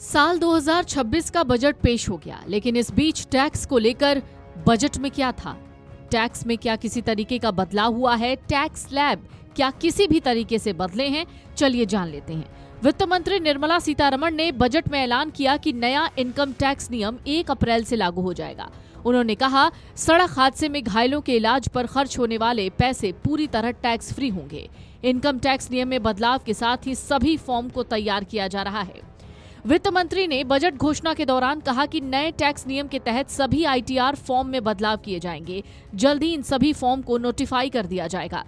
साल 2026 का बजट पेश हो गया, लेकिन इस बीच टैक्स को लेकर बजट में क्या था? टैक्स में क्या किसी तरीके का बदलाव हुआ है? टैक्स स्लैब क्या किसी भी तरीके से बदले हैं? चलिए जान लेते हैं। वित्त मंत्री निर्मला सीतारमण ने बजट में ऐलान किया कि नया इनकम टैक्स नियम 1 अप्रैल से लागू हो जाएगा। उन्होंने कहा, सड़क हादसे में घायलों के इलाज पर खर्च होने वाले पैसे पूरी तरह टैक्स फ्री होंगे। इनकम टैक्स नियम में बदलाव के साथ ही सभी फॉर्म को तैयार किया जा रहा है। वित्त मंत्री ने बजट घोषणा के दौरान कहा कि नए टैक्स नियम के तहत सभी आईटीआर फॉर्म में बदलाव किए जाएंगे। जल्द ही इन सभी फॉर्म को नोटिफाई कर दिया जाएगा।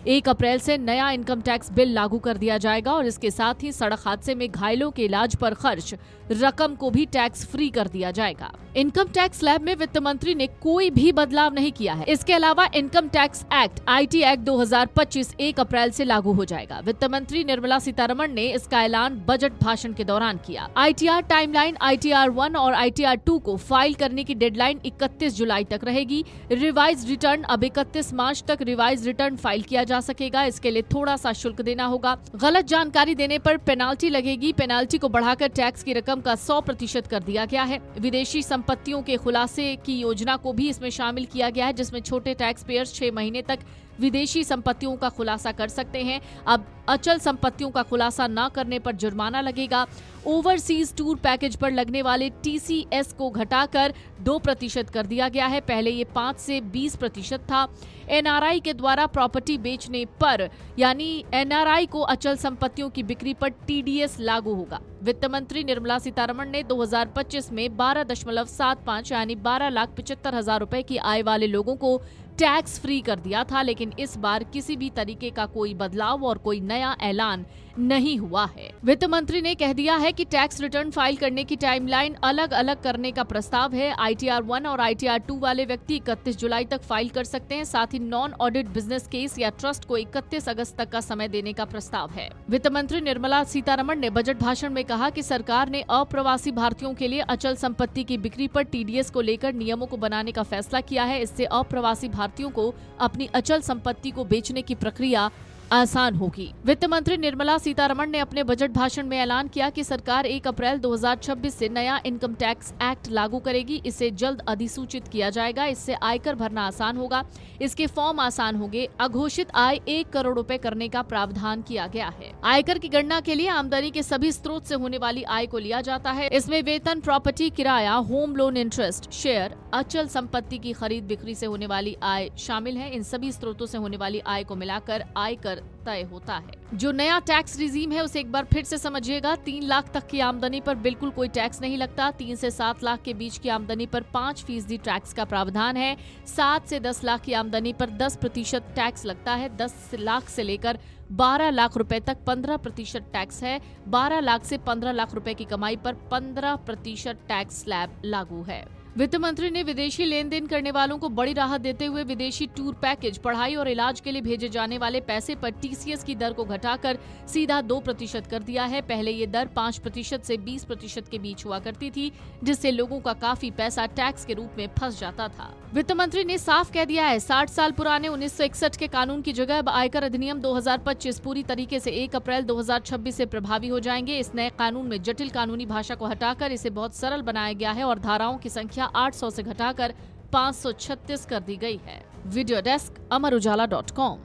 1 अप्रैल से नया इनकम टैक्स बिल लागू कर दिया जाएगा और इसके साथ ही सड़क हादसे में घायलों के इलाज पर खर्च रकम को भी टैक्स फ्री कर दिया जाएगा। इनकम टैक्स स्लैब में वित्त मंत्री ने कोई भी बदलाव नहीं किया है। इसके अलावा income tax act IT act 2025 1 अप्रैल से लागू हो जाएगा। वित्त मंत्री निर्मला सीतारमण ने इसका ऐलान बजट भाषण के दौरान किया। आईटीआर टाइमलाइन आईटीआर 1 और आईटीआर 2 को फाइल करने की डेडलाइन 31 जुलाई तक रहेगी। रिवाइज रिटर्न अब 31 मार्च तक रिवाइज रिटर्न फाइल किया जा सकेगा। इसके लिए थोड़ा सा शुल्क देना होगा। गलत जानकारी देने पर पेनाल्टी लगेगी। पेनाल्टी को बढ़ाकर टैक्स की रकम का 100% कर दिया गया है। विदेशी संपत्तियों के खुलासे की योजना को भी इसमें शामिल किया गया है, जिसमें छोटे टैक्स पेयर्स 6 महीने तक विदेशी संपत्तियों का खुलासा कर सकते हैं। अब अचल संपत्तियों का खुलासा न करने पर जुर्माना लगेगा। ओवरसीज टूर पैकेज पर लगने वाले टीसीएस को घटाकर 2% कर दिया गया है। पहले ये 5 से 20% था। एनआरआई के द्वारा प्रॉपर्टी बेचने पर यानी एनआरआई को अचल संपत्तियों की बिक्री पर टीडीएस लागू होगा। वित्त मंत्री निर्मला सीतारमण ने 2025 में 12.75 यानी 12,75,000 रुपए की आय वाले लोगों को टैक्स फ्री कर दिया था, लेकिन इस बार किसी भी तरीके का कोई बदलाव और कोई नया ऐलान नहीं हुआ है। वित्त मंत्री ने कह दिया है कि टैक्स रिटर्न फाइल करने की टाइमलाइन अलग अलग करने का प्रस्ताव है। आईटीआर 1 और आईटीआर 2 वाले व्यक्ति 31 जुलाई तक फाइल कर सकते हैं। साथ ही नॉन ऑडिट बिजनेस केस या ट्रस्ट को 31 अगस्त तक का समय देने का प्रस्ताव है। वित्त मंत्री निर्मला सीतारमण ने बजट भाषण में कहा कि सरकार ने अप्रवासी भारतीयों के लिए अचल संपत्ति की बिक्री पर टीडीएस को लेकर नियमों को बनाने का फैसला किया है। इससे अप्रवासी भारतीयों को अपनी अचल संपत्ति को बेचने की प्रक्रिया आसान होगी। वित्त मंत्री निर्मला सीतारमण ने अपने बजट भाषण में ऐलान किया कि सरकार 1 अप्रैल 2026 से नया इनकम टैक्स एक्ट लागू करेगी। इसे जल्द अधिसूचित किया जाएगा। इससे आयकर भरना आसान होगा। इसके फॉर्म आसान होंगे। अघोषित आय 1 करोड़ रुपए करने का प्रावधान किया गया है। आयकर की गणना के लिए आमदनी के सभी स्रोत से होने वाली आय को लिया जाता है। इसमें वेतन, प्रॉपर्टी, किराया, होम लोन इंटरेस्ट, शेयर, अचल संपत्ति की खरीद बिक्री से होने वाली आय शामिल है। इन सभी स्रोतों से होने वाली आय को मिलाकर आयकर तय होता है। जो नया टैक्स रिजीम है उसे एक बार फिर से समझिएगा। 3 लाख तक की आमदनी पर बिल्कुल कोई टैक्स नहीं लगता। 3 से 7 लाख के बीच की आमदनी पर 5% टैक्स का प्रावधान है। 7 से 10 लाख की आमदनी पर 10% टैक्स लगता है। 10 लाख से लेकर 12 लाख रुपए तक 15% टैक्स है। 12 लाख से 15 लाख रुपए की कमाई पर 15% टैक्स स्लैब लागू है। वित्त मंत्री ने विदेशी लेन देन करने वालों को बड़ी राहत देते हुए विदेशी टूर पैकेज, पढ़ाई और इलाज के लिए भेजे जाने वाले पैसे पर टीसीएस की दर को घटाकर सीधा 2% कर दिया है। पहले ये दर 5% से 20% के बीच हुआ करती थी, जिससे लोगों का काफी पैसा टैक्स के रूप में फंस जाता था। वित्त मंत्री ने साफ कह दिया है, 60 साल पुराने 1961 के कानून की जगह अब आयकर अधिनियम 2025 पूरी तरीके से 1 अप्रैल 2026 से प्रभावी हो जाएंगे। इस नए कानून में जटिल कानूनी भाषा को हटाकर इसे बहुत सरल बनाया गया है और धाराओं की संख्या 800 से घटाकर 536 कर दी गई है। Video desk amarujala.com।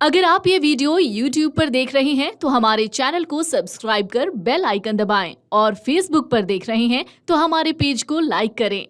अगर आप ये वीडियो YouTube पर देख रहे हैं तो हमारे चैनल को सब्सक्राइब कर बेल आइकन दबाएं और Facebook पर देख रहे हैं तो हमारे पेज को लाइक करें।